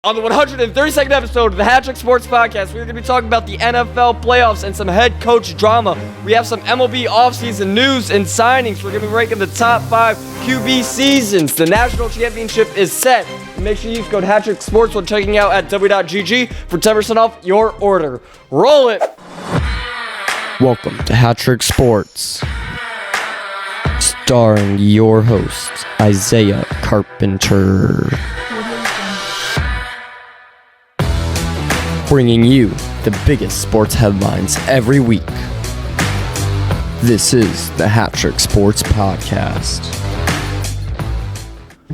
On the 132nd episode of the HatTrick Sports Podcast, we're going to be talking about the NFL playoffs and some head coach drama. We have some MLB offseason news and signings. We're going to be ranking the top 5 QB seasons. The national championship is set. Make sure you use code HatTrick Sports when checking out at w.gg for 10% off your order. Roll it! Welcome to HatTrick Sports, starring your host, Isaiah Carpenter. Bringing you the biggest sports headlines every week. This is the HatTrick Sports Podcast.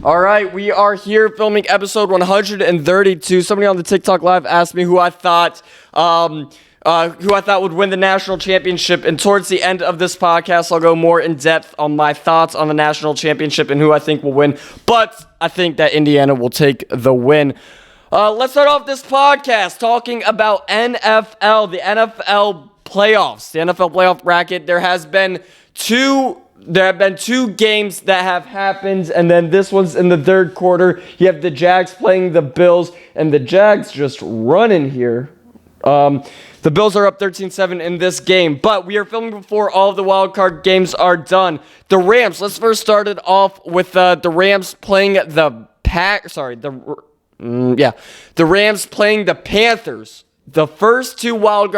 All right, we are here filming episode 132. Somebody on the TikTok Live asked me who I thought would win the national championship. And towards the end of this podcast, I'll go more in depth on my thoughts on the national championship and who I think will win. But I think that Indiana will take the win. Let's start off this podcast talking about NFL, the NFL playoffs, the NFL playoff bracket. There have been two games that have happened, and then this one's in the third quarter. You have the Jags playing the Bills, and the Jags just running here. The Bills are up 13-7 in this game, but we are filming before all of the wild card games are done. The Rams, let's first start it off with the Rams playing the Rams playing the Panthers. The first two wild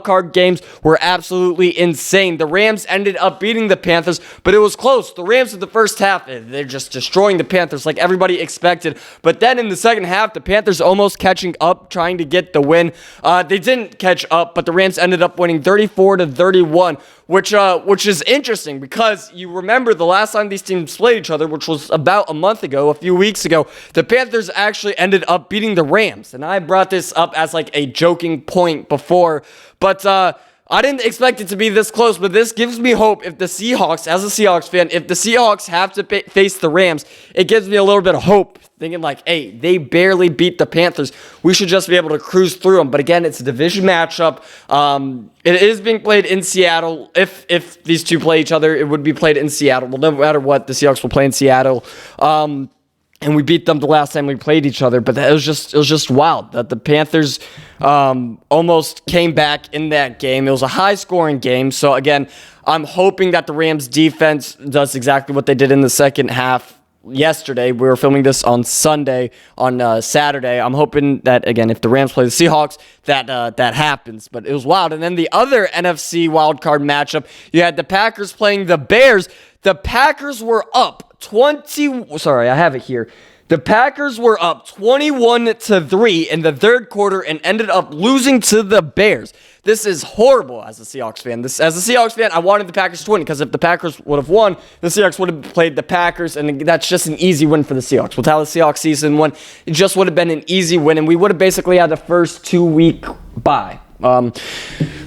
card games were absolutely insane. The Rams ended up beating the Panthers, but it was close. The Rams in the first half, they're just destroying the Panthers like everybody expected. But then in the second half, the Panthers almost catching up, trying to get the win. They didn't catch up, but the Rams ended up winning 34-31, which is interesting because you remember the last time these teams played each other, which was about a few weeks ago, the Panthers actually ended up beating the Rams. And I brought this up as like a joking point before, but I didn't expect it to be this close, but this gives me hope. If the Seahawks, as a Seahawks fan, if the Seahawks have to face the Rams, it gives me a little bit of hope, thinking like, hey, they barely beat the Panthers. We should just be able to cruise through them. But again, it's a division matchup. It is being played in Seattle. If these two play each other, it would be played in Seattle. Well, no matter what, the Seahawks will play in Seattle. And we beat them the last time we played each other, but it was just wild that the Panthers almost came back in that game. It was a high-scoring game, so again, I'm hoping that the Rams defense does exactly what they did in the second half yesterday. We were filming this on Saturday. I'm hoping that, again, if the Rams play the Seahawks, that happens. But it was wild. And then the other NFC wildcard matchup, you had the Packers playing the Bears. The Packers were up The Packers were up 21-3 in the third quarter and ended up losing to the Bears. This is horrible as a Seahawks fan. As a Seahawks fan, I wanted the Packers to win because if the Packers would have won, the Seahawks would have played the Packers, and that's just an easy win for the Seahawks. With how the Seahawks season went, it just would have been an easy win, and we would have basically had the first 2-week bye.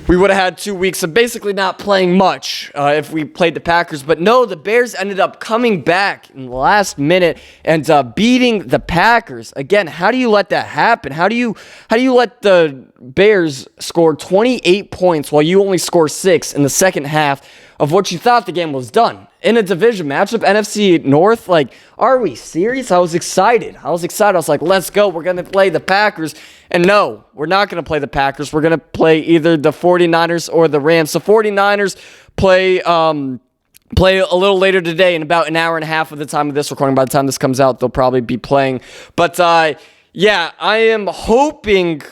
We would have had 2 weeks of basically not playing much if we played the Packers. But no, the Bears ended up coming back in the last minute and beating the Packers. Again, how do you let that happen? How do you let the Bears score 28 points while you only score 6 in the second half of what you thought the game was done? In a division matchup, NFC North, like, are we serious? I was excited. I was like, let's go. We're going to play the Packers. And no, we're not going to play the Packers. We're going to play either the 49ers or the Rams. The 49ers play a little later today in about an hour and a half of the time of this recording. By the time this comes out, they'll probably be playing. But, yeah, I am hoping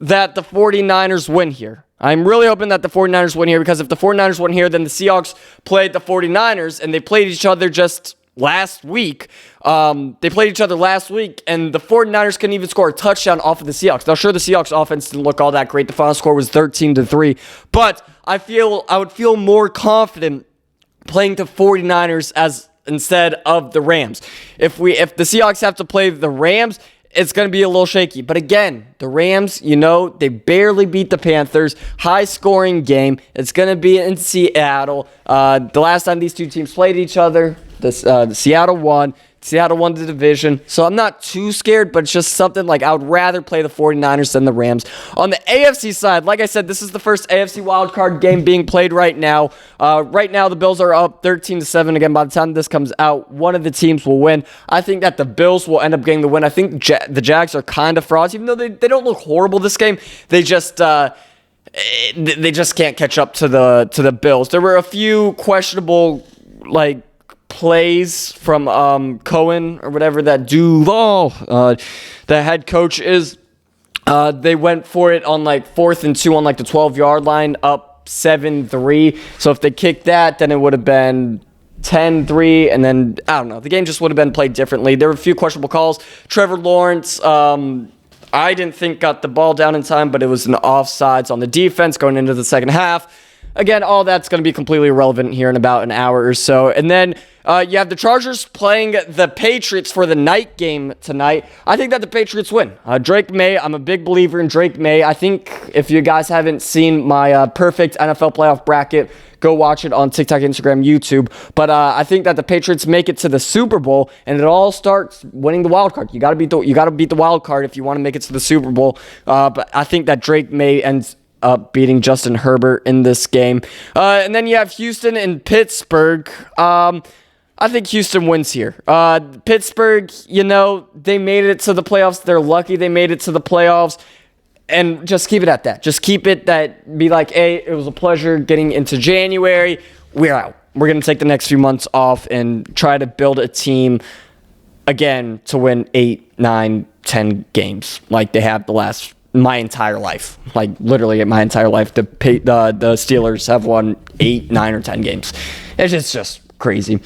that the 49ers win here. I'm really hoping that the 49ers win here because if the 49ers win here, then the Seahawks played the 49ers and they played each other just last week. They played each other last week and the 49ers couldn't even score a touchdown off of the Seahawks. Now, sure, the Seahawks offense didn't look all that great. The final score was 13-3, but I would feel more confident playing the 49ers instead of the Rams. If the Seahawks have to play the Rams, it's going to be a little shaky. But again, the Rams, they barely beat the Panthers. High-scoring game. It's going to be in Seattle. The last time these two teams played each other, the Seattle won. Seattle won the division, so I'm not too scared, but it's just something like I would rather play the 49ers than the Rams. On the AFC side, like I said, this is the first AFC wildcard game being played right now. Right now, the Bills are up 13-7. Again, by the time this comes out, one of the teams will win. I think that the Bills will end up getting the win. I think the Jags are kind of frauds, even though they don't look horrible this game. They just can't catch up to the Bills. There were a few questionable plays from Cohen or whatever that Duval, the head coach is. They went for it on 4th and 2 on the 12-yard line, up 7-3. So if they kicked that, then it would have been 10-3, and then I don't know. The game just would have been played differently. There were a few questionable calls. Trevor Lawrence, I didn't think got the ball down in time, but it was an offsides on the defense going into the second half. Again, all that's going to be completely irrelevant here in about an hour or so. And then you have the Chargers playing the Patriots for the night game tonight. I think that the Patriots win. Drake May, I'm a big believer in Drake May. I think if you guys haven't seen my perfect NFL playoff bracket, go watch it on TikTok, Instagram, YouTube. But I think that the Patriots make it to the Super Bowl, and it all starts winning the wild card. You got to beat the wild card if you want to make it to the Super Bowl. But I think that Drake May ends up beating Justin Herbert in this game. And then you have Houston and Pittsburgh. I think Houston wins here. Pittsburgh, they made it to the playoffs. They're lucky they made it to the playoffs. And just keep it at that. Just keep it that, be like, hey, it was a pleasure getting into January. We're out. We're going to take the next few months off and try to build a team, again, to win 8, 9, 10 games like they have my entire life. Literally my entire life. The Steelers have won 8, 9, or 10 games. It's just crazy.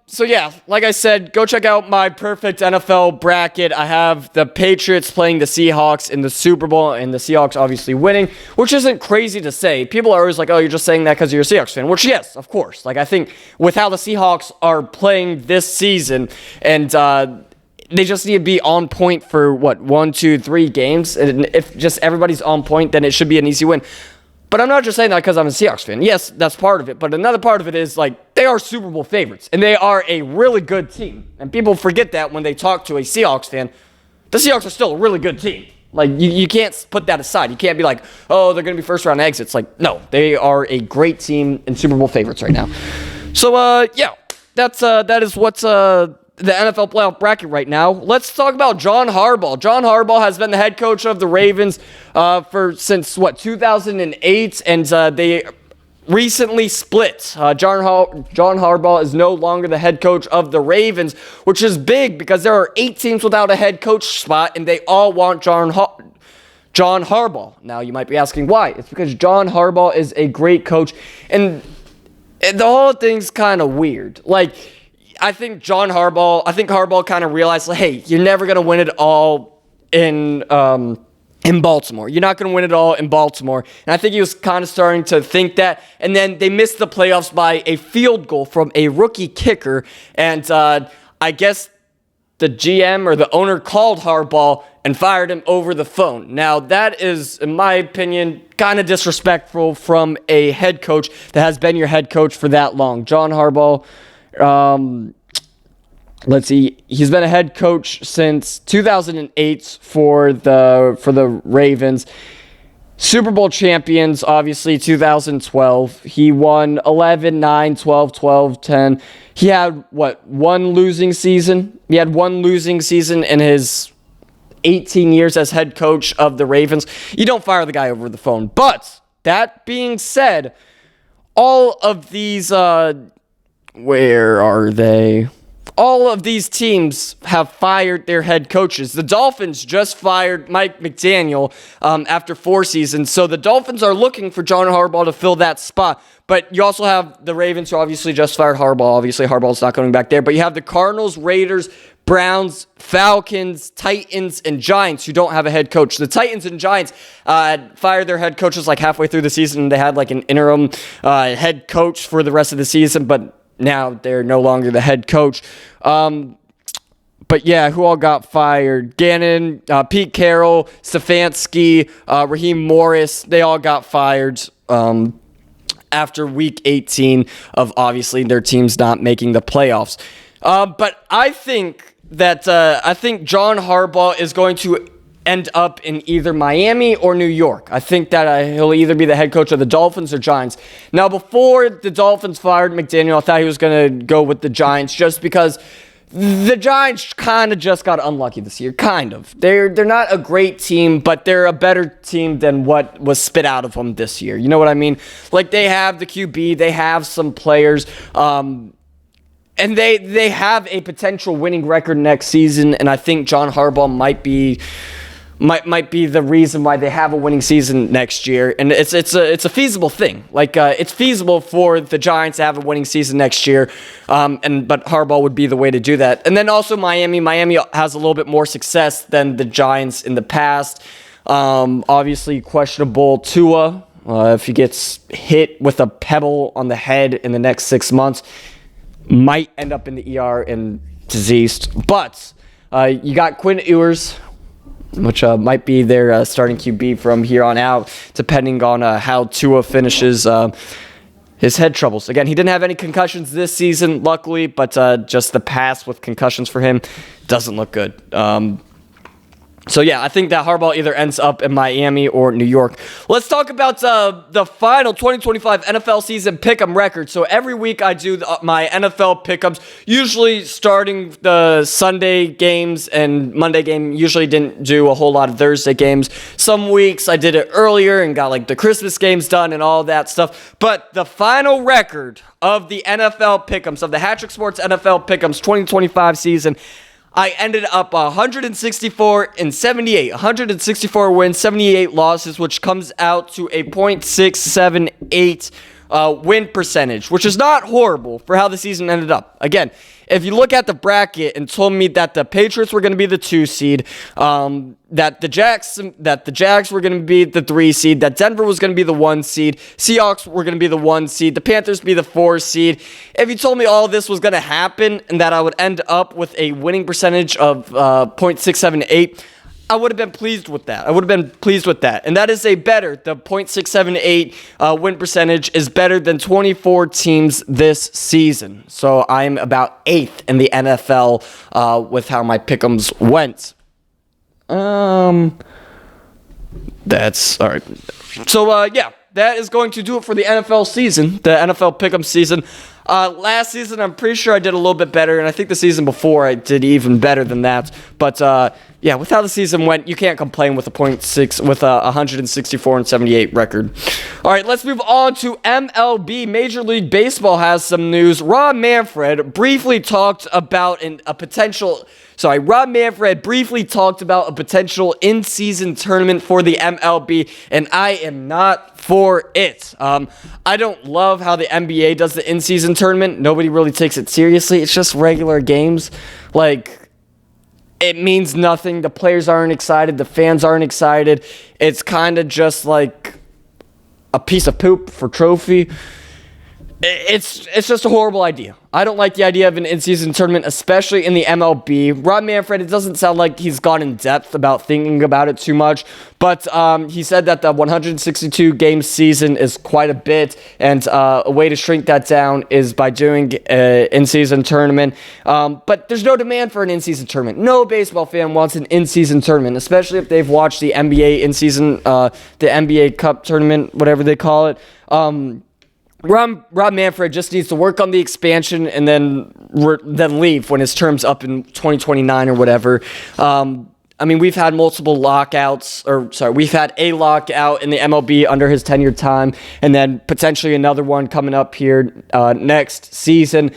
So yeah, like I said, go check out my perfect NFL bracket. I have the Patriots playing the Seahawks in the Super Bowl, and the Seahawks obviously winning, which isn't crazy to say. People are always like, oh, you're just saying that because you're a Seahawks fan, which, yes, of course. I think with how the Seahawks are playing this season, and they just need to be on point for, 1, 2, 3 games, and if just everybody's on point, then it should be an easy win. But I'm not just saying that because I'm a Seahawks fan. Yes, that's part of it. But another part of it is, they are Super Bowl favorites. And they are a really good team. And people forget that when they talk to a Seahawks fan. The Seahawks are still a really good team. You can't put that aside. You can't be like, oh, they're going to be first-round exits. No, they are a great team and Super Bowl favorites right now. So, yeah, that is what's the NFL playoff bracket right now. Let's talk about John Harbaugh. John Harbaugh has been the head coach of the Ravens since 2008, and they recently split. John Harbaugh is no longer the head coach of the Ravens, which is big because there are 8 teams without a head coach spot, and they all want John Harbaugh. Now, you might be asking why. It's because John Harbaugh is a great coach, and the whole thing's kind of weird. I think Harbaugh kind of realized, hey, you're never going to win it all in Baltimore. You're not going to win it all in Baltimore. And I think he was kind of starting to think that. And then they missed the playoffs by a field goal from a rookie kicker. And I guess the GM or the owner called Harbaugh and fired him over the phone. Now, that is, in my opinion, kind of disrespectful from a head coach that has been your head coach for that long. John Harbaugh, let's see. He's been a head coach since 2008 for the Ravens. Super Bowl champions, obviously, 2012. He won 11, 9, 12, 12, 10. He had, one losing season? He had one losing season in his 18 years as head coach of the Ravens. You don't fire the guy over the phone. But, that being said, all of these, where are they? All of these teams have fired their head coaches. The Dolphins just fired Mike McDaniel after 4 seasons. So the Dolphins are looking for John Harbaugh to fill that spot. But you also have the Ravens, who obviously just fired Harbaugh. Obviously, Harbaugh's not coming back there. But you have the Cardinals, Raiders, Browns, Falcons, Titans, and Giants, who don't have a head coach. The Titans and Giants fired their head coaches halfway through the season. They had an interim head coach for the rest of the season, but now they're no longer the head coach. But yeah, who all got fired? Gannon, Pete Carroll, Stefanski, Raheem Morris, they all got fired after week 18 of obviously their teams not making the playoffs. But I think that John Harbaugh is going to end up in either Miami or New York. I think that he'll either be the head coach of the Dolphins or Giants. Now, before the Dolphins fired McDaniel, I thought he was going to go with the Giants just because the Giants kind of just got unlucky this year. Kind of. They're not a great team, but they're a better team than what was spit out of them this year. You know what I mean? Like, they have the QB, they have some players, and they have a potential winning record next season, and I think John Harbaugh might be the reason why they have a winning season next year, and it's a feasible thing. Like, it's feasible for the Giants to have a winning season next year, but Harbaugh would be the way to do that. And then also Miami has a little bit more success than the Giants in the past. Obviously questionable Tua. If he gets hit with a pebble on the head in the next 6 months, might end up in the ER and diseased. But you got Quinn Ewers, which might be their starting QB from here on out, depending on how Tua finishes his head troubles. Again, he didn't have any concussions this season, luckily, but just the past with concussions for him doesn't look good. So, yeah, I think that Harbaugh either ends up in Miami or New York. Let's talk about the final 2025 NFL season pick'em record. So, every week I do my NFL pick'ems, usually starting the Sunday games and Monday game. Usually didn't do a whole lot of Thursday games. Some weeks I did it earlier and got, like, the Christmas games done and all that stuff. But the final record of the NFL pick'ems, of the HatTrick Sports NFL pick'ems 2025 season, I ended up 164-78, 164 wins, 78 losses, which comes out to a .678 win percentage, which is not horrible for how the season ended up. Again, if you look at the bracket and told me that the Patriots were going to be the 2 seed, that the Jags were going to be the 3 seed, that Denver was going to be the 1 seed, Seahawks were going to be the 1 seed, the Panthers be the 4 seed. If you told me all this was going to happen and that I would end up with a winning percentage of .678, I would have been pleased with that. And that is the .678 win percentage is better than 24 teams this season. So I'm about 8th in the NFL with how my pick'ems went. That's all right. So, yeah, that is going to do it for the NFL season, the NFL pick'em season. Last season, I'm pretty sure I did a little bit better, and I think the season before I did even better than that. But yeah, with how the season went, you can't complain with a with a 164-78 record. All right, let's move on to MLB. Major League Baseball has some news. Rob Manfred briefly talked about a potential in-season tournament for the MLB, and I am not for it. I don't love how the NBA does the in-season tournament. Nobody really takes it seriously. It's just regular games. Like, it means nothing. The players aren't excited. The fans aren't excited. It's kind of just like a piece of poop for trophy. It's just a horrible idea. I don't like the idea of an in-season tournament, especially in the MLB. Rob Manfred, it doesn't sound like he's gone in depth about thinking about it too much, but he said that the 162-game season is quite a bit, and a way to shrink that down is by doing an in-season tournament. But there's no demand for an in-season tournament. No baseball fan wants an in-season tournament, especially if they've watched the NBA in-season, the NBA Cup tournament, whatever they call it. Rob Manfred just needs to work on the expansion and then leave when his term's up in 2029 or whatever. I mean, we've had multiple lockouts, we've had a lockout in the MLB under his tenure time, and then potentially another one coming up here next season.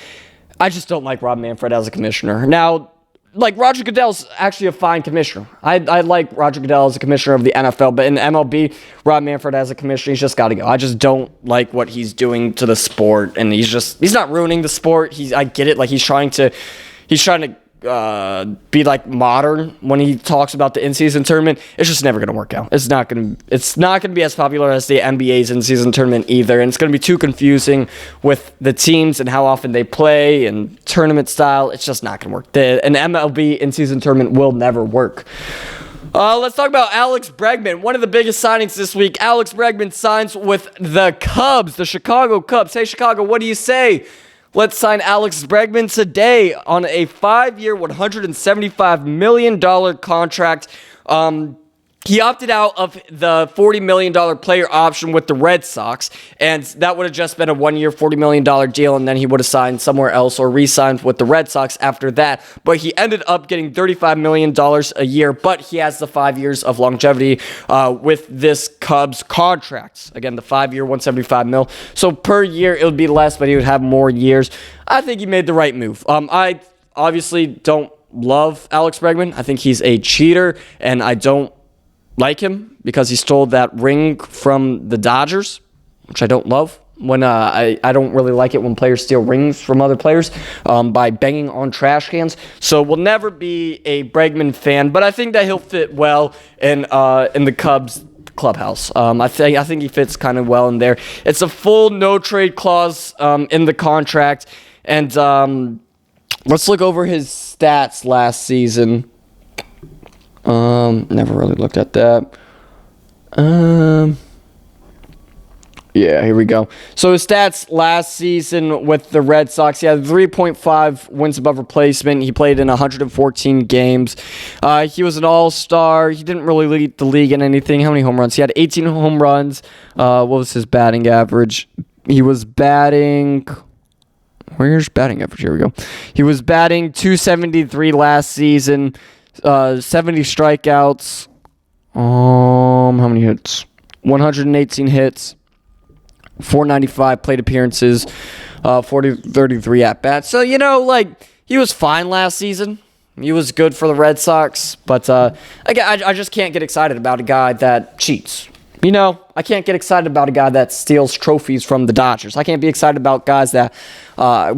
I just don't like Rob Manfred as a commissioner. Now, like, Roger Goodell's actually a fine commissioner. I like Roger Goodell as a commissioner of the NFL, but in the MLB, Rob Manfred as a commissioner, he's just got to go. I just don't like what he's doing to the sport, and he's not ruining the sport. I get it. Like, he's trying to be like modern when he talks about the in-season tournament. It's just never going to work out. It's not going to be as popular as the NBA's in-season tournament either, and it's going to be too confusing with the teams and how often they play and tournament style. It's just not going to work. An MLB in-season tournament will never work. Let's talk about Alex Bregman, one of the biggest signings this week. Alex Bregman signs with the Cubs, the Chicago Cubs. Hey, Chicago, what do you say? Let's sign Alex Bregman today on a 5-year, $175 million contract. He opted out of the $40 million player option with the Red Sox, and that would have just been a 1-year, $40 million deal, and then he would have signed somewhere else or re-signed with the Red Sox after that. But he ended up getting $35 million a year, but he has the 5 years of longevity with this Cubs contract. Again, the 5-year, $175 million. So per year, it would be less, but he would have more years. I think he made the right move. I obviously don't love Alex Bregman. I think he's a cheater, and I don't like him because he stole that ring from the Dodgers, which I don't love. When I don't really like it when players steal rings from other players by banging on trash cans. So we'll never be a Bregman fan, but I think that he'll fit well in the Cubs clubhouse. I think he fits kind of well in there. It's a full no trade clause in the contract, and let's look over his stats last season. Never really looked at that. Yeah, here we go. So his stats last season with the Red Sox, he had 3.5 wins above replacement. He played in 114 games. He was an all-star. He didn't really lead the league in anything. How many home runs? He had 18 home runs. What was his batting average? He was batting... Where's batting average? Here we go. He was batting .273 last season. 70 strikeouts. How many hits? 118 hits. 495 plate appearances. 33 at bats. So he was fine last season. He was good for the Red Sox, but again, I just can't get excited about a guy that cheats. I can't get excited about a guy that steals trophies from the Dodgers. I can't be excited about guys that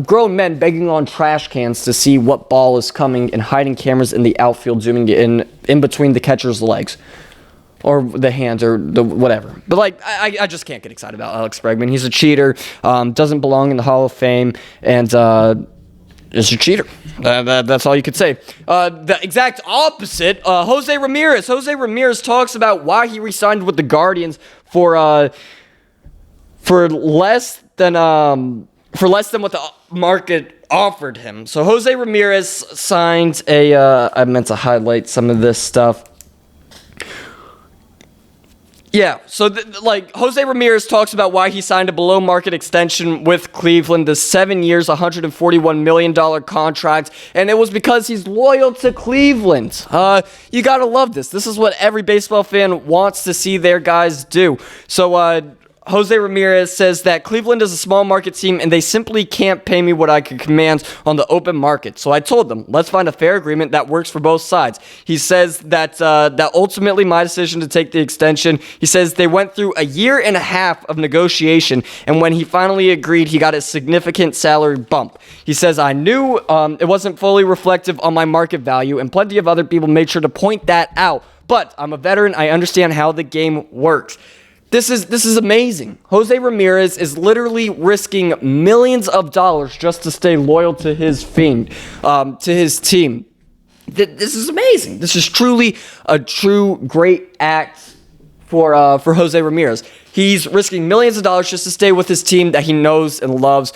grown men begging on trash cans to see what ball is coming and hiding cameras in the outfield, zooming in between the catcher's legs or the hands or the whatever. But I just can't get excited about Alex Bregman. He's a cheater, doesn't belong in the Hall of Fame, and is a cheater. That's all you could say. The exact opposite, José Ramírez. José Ramírez talks about why he re-signed with the Guardians for less than what the market offered him. So José Ramírez signed I meant to highlight some of this stuff. Yeah, so José Ramírez talks about why he signed a below-market extension with Cleveland, the 7 years, $141 million contract, and it was because he's loyal to Cleveland. You gotta love this. This is what every baseball fan wants to see their guys do. So, José Ramírez says that Cleveland is a small market team and they simply can't pay me what I could command on the open market. So I told them, let's find a fair agreement that works for both sides. He says that ultimately my decision to take the extension, he says they went through a year and a half of negotiation, and when he finally agreed, he got a significant salary bump. He says, I knew it wasn't fully reflective on my market value, and plenty of other people made sure to point that out. But I'm a veteran. I understand how the game works. This is amazing. José Ramírez is literally risking millions of dollars just to stay loyal to his team. This is amazing. This is truly a great act for José Ramírez. He's risking millions of dollars just to stay with his team that he knows and loves.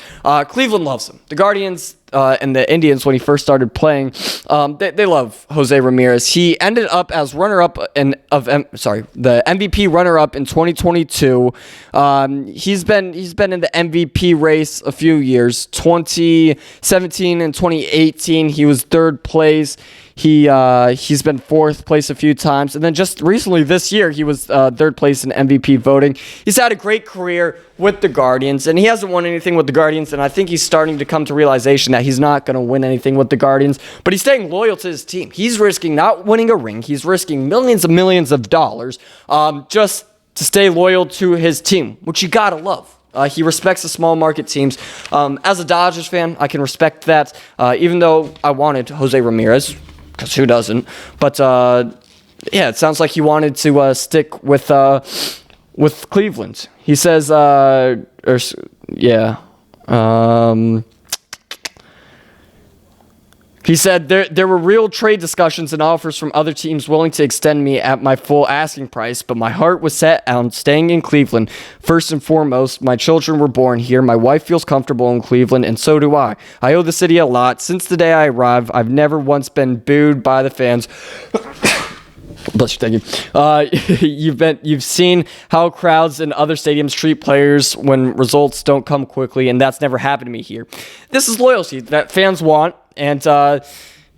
Cleveland loves him. The Guardians and the Indians, when he first started playing, they love José Ramírez. He ended up as runner-up the MVP runner-up in 2022. He's been in the MVP race a few years. 2017 and 2018, he was third place. He's been fourth place a few times, and then just recently this year he was third place in MVP voting. He's had a great career with the Guardians, and he hasn't won anything with the Guardians, and I think he's starting to come to realization that he's not going to win anything with the Guardians, but he's staying loyal to his team. He's risking not winning a ring. He's risking millions of dollars just to stay loyal to his team, which you gotta love. He respects the small market teams. As a Dodgers fan, I can respect that, even though I wanted José Ramírez, because who doesn't? But yeah, it sounds like he wanted to stick with Cleveland. He says, He said, there were real trade discussions and offers from other teams willing to extend me at my full asking price, but my heart was set on staying in Cleveland. First and foremost, my children were born here. My wife feels comfortable in Cleveland, and so do I. I owe the city a lot. Since the day I arrived, I've never once been booed by the fans. Bless you, thank you. You've seen how crowds in other stadiums treat players when results don't come quickly, and that's never happened to me here. This is loyalty that fans want, and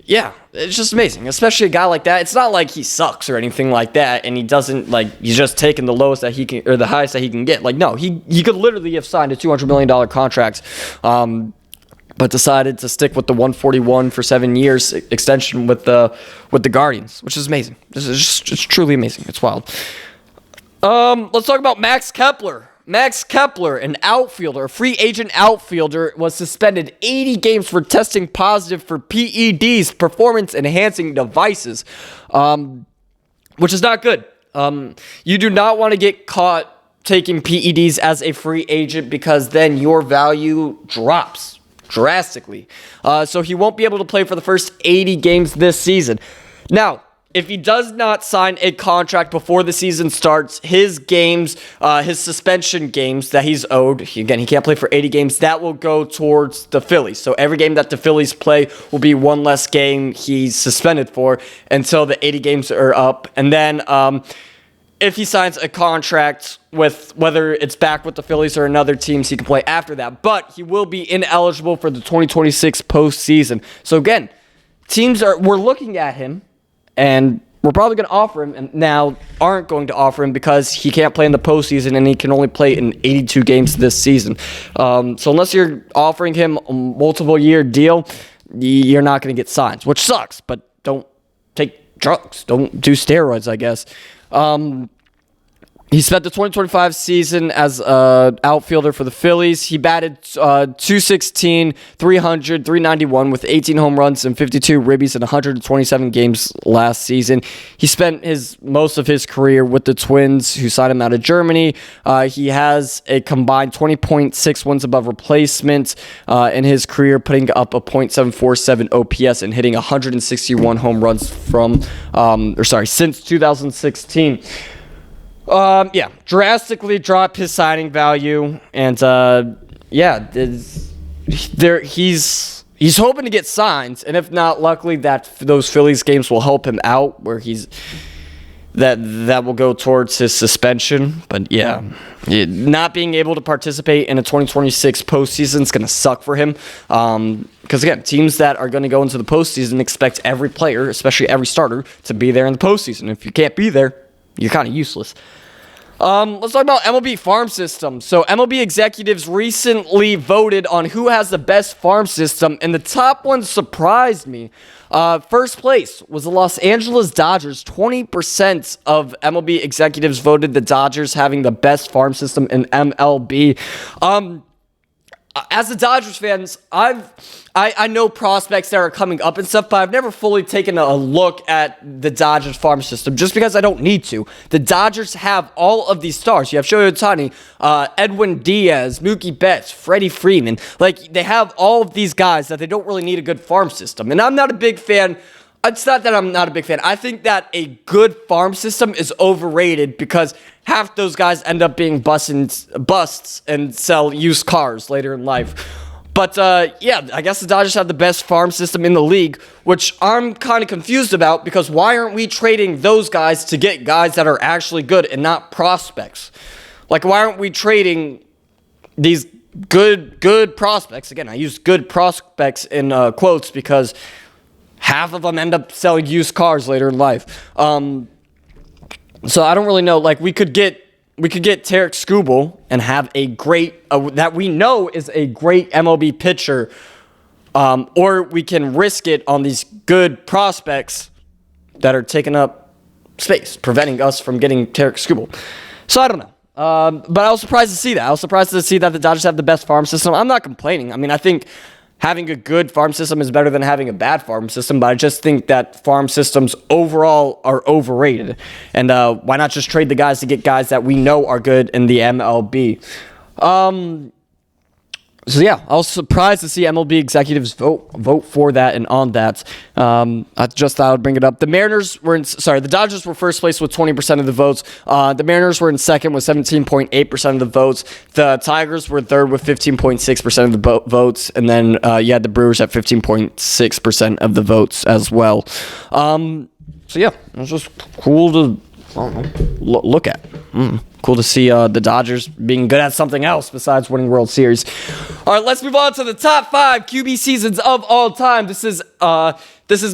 yeah, it's just amazing, especially a guy like that. It's not like he sucks or anything like that, and he doesn't, like, he's just taking the lowest that he can, or the highest that he can get. Like, no, he could literally have signed a $200 million contract, but decided to stick with the 141 for 7 years extension with the Guardians, which is amazing. It's truly amazing. It's wild. Let's talk about Max Kepler. Max Kepler, an outfielder, a free agent outfielder, was suspended 80 games for testing positive for PEDs, performance-enhancing devices, which is not good. You do not want to get caught taking PEDs as a free agent because then your value drops drastically. So he won't be able to play for the first 80 games this season. Now, if he does not sign a contract before the season starts, his games, his suspension games that he's owed, again, he can't play for 80 games, that will go towards the Phillies. So every game that the Phillies play will be one less game he's suspended for until the 80 games are up. And then if he signs a contract with, whether it's back with the Phillies or another team, he can play after that. But he will be ineligible for the 2026 postseason. So again, we're looking at him, and we're probably going to offer him, and now aren't going to offer him because he can't play in the postseason, and he can only play in 82 games this season. So unless you're offering him a multiple-year deal, you're not going to get signed, which sucks, but don't take drugs. Don't do steroids, I guess. He spent the 2025 season as an outfielder for the Phillies. He batted .216, 300, 391 with 18 home runs and 52 ribbies in 127 games last season. He spent most of his career with the Twins, who signed him out of Germany. He has a combined 20.6 wins above replacement in his career, putting up a .747 OPS and hitting 161 home runs since 2016. Drastically dropped his signing value, and he's hoping to get signed, and if not, luckily those Phillies games will help him out, where that will go towards his suspension. But not being able to participate in a 2026 postseason is going to suck for him, because again, teams that are going to go into the postseason expect every player, especially every starter, to be there in the postseason. If you can't be there, you're kind of useless. Let's talk about MLB farm system. So MLB executives recently voted on who has the best farm system, and the top one surprised me. First place was the Los Angeles Dodgers. 20% of MLB executives voted the Dodgers having the best farm system in MLB. As a Dodgers fans, I know prospects that are coming up and stuff, but I've never fully taken a look at the Dodgers farm system just because I don't need to. The Dodgers have all of these stars. You have Shohei Ohtani, Edwin Diaz, Mookie Betts, Freddie Freeman. Like, they have all of these guys that they don't really need a good farm system. And I'm not a big fan. It's not that I'm not a big fan. I think that a good farm system is overrated because half those guys end up being busts and sell used cars later in life. But I guess the Dodgers have the best farm system in the league, which I'm kind of confused about, because why aren't we trading those guys to get guys that are actually good and not prospects? Like, why aren't we trading these good prospects? Again, I use good prospects in quotes because half of them end up selling used cars later in life. So I don't really know. Like, we could get Tarek Skubal and have a great that we know is a great MLB pitcher, or we can risk it on these good prospects that are taking up space, preventing us from getting Tarek Skubal. So I don't know. But I was surprised to see that. I was surprised to see that the Dodgers have the best farm system. I'm not complaining. I mean, I think having a good farm system is better than having a bad farm system, but I just think that farm systems overall are overrated. And why not just trade the guys to get guys that we know are good in the MLB? So yeah, I was surprised to see MLB executives vote for that and on that. I just thought I would bring it up. The Dodgers were first place with 20% of the votes. The Mariners were in second with 17.8% of the votes. The Tigers were third with 15.6% of the votes, and then you had the Brewers at 15.6% of the votes as well. So yeah, it was just cool to look at. Cool to see the Dodgers being good at something else besides winning World Series. All right, let's move on to the top 5 QB seasons of all time. This is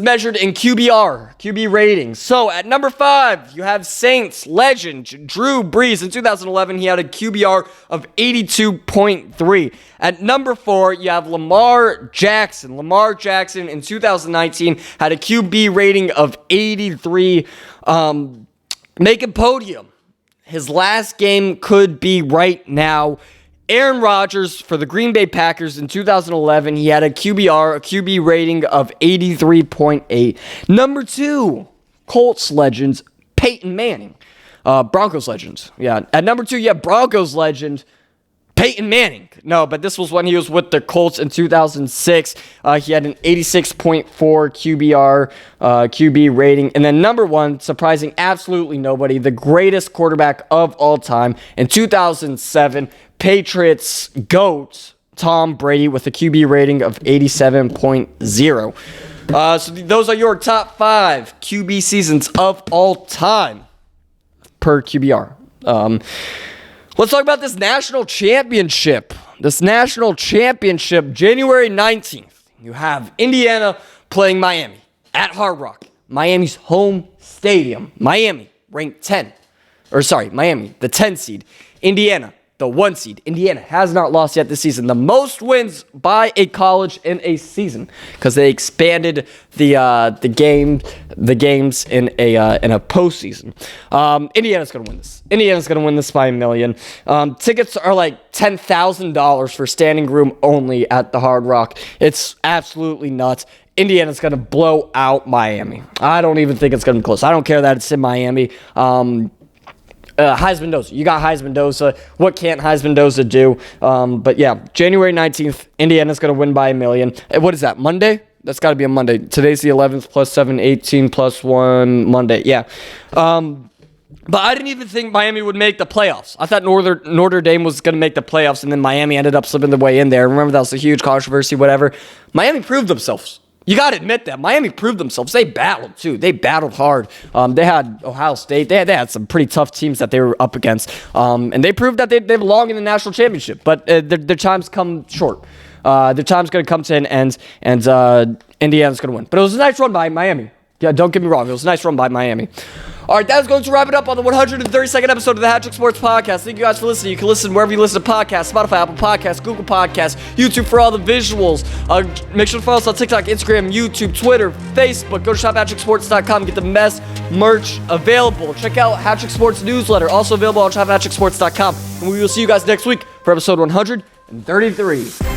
measured in QB ratings. So at number 5, you have Saints legend Drew Brees. In 2011, he had a QBR of 82.3. At number 4, you have Lamar Jackson. Lamar Jackson in 2019 had a QB rating of 83. Making podium. His last game could be right now. Aaron Rodgers for the Green Bay Packers in 2011, he had a QB rating of 83.8. Number 2, Colts legends, Peyton Manning. Broncos legends. Yeah. At number 2, you have Broncos legend, Peyton Manning. No, but this was when he was with the Colts in 2006. He had an 86.4 QB rating. And then number 1, surprising absolutely nobody, the greatest quarterback of all time in 2007, Patriots GOAT, Tom Brady, with a QB rating of 87.0. So those are your top 5 QB seasons of all time per QBR. Let's talk about this national championship. January 19th, you have Indiana playing Miami at Hard Rock. Miami's home stadium. Miami, ranked 10. Miami, the 10 seed. Indiana, the 1 seed. Indiana has not lost yet this season. The most wins by a college in a season because they expanded the games in a postseason. Indiana's gonna win this. Indiana's gonna win this by $1 million. Tickets are like $10,000 for standing room only at the Hard Rock. It's absolutely nuts. Indiana's going to blow out Miami. I don't even think it's going to be close. I don't care that it's in Miami. Heisman Dosa. You got Heisman Dosa. What can't Heisman Dosa do? But yeah, January 19th, Indiana's going to win by $1 million. What is that, Monday? That's got to be a Monday. Today's the 11th, plus 7, 18, plus 1, Monday. Yeah. But I didn't even think Miami would make the playoffs. I thought Notre Dame was going to make the playoffs, and then Miami ended up slipping their way in there. Remember, that was a huge controversy, whatever. Miami proved themselves. You got to admit that. Miami proved themselves. They battled, too. They battled hard. They had Ohio State. They had some pretty tough teams that they were up against. And they proved that they belong in the national championship. But their time's come short. Their time's going to come to an end, and Indiana's going to win. But it was a nice run by Miami. Yeah, don't get me wrong. It was a nice run by Miami. All right, that's going to wrap it up on the 132nd episode of the HatTrick Sports Podcast. Thank you guys for listening. You can listen wherever you listen to podcasts, Spotify, Apple Podcasts, Google Podcasts, YouTube for all the visuals. Make sure to follow us on TikTok, Instagram, YouTube, Twitter, Facebook. Go to shop@HatTrickSports.com. Get the best merch available. Check out HatTrick Sports newsletter, also available on shop@HatTrickSports.com. And we will see you guys next week for episode 133.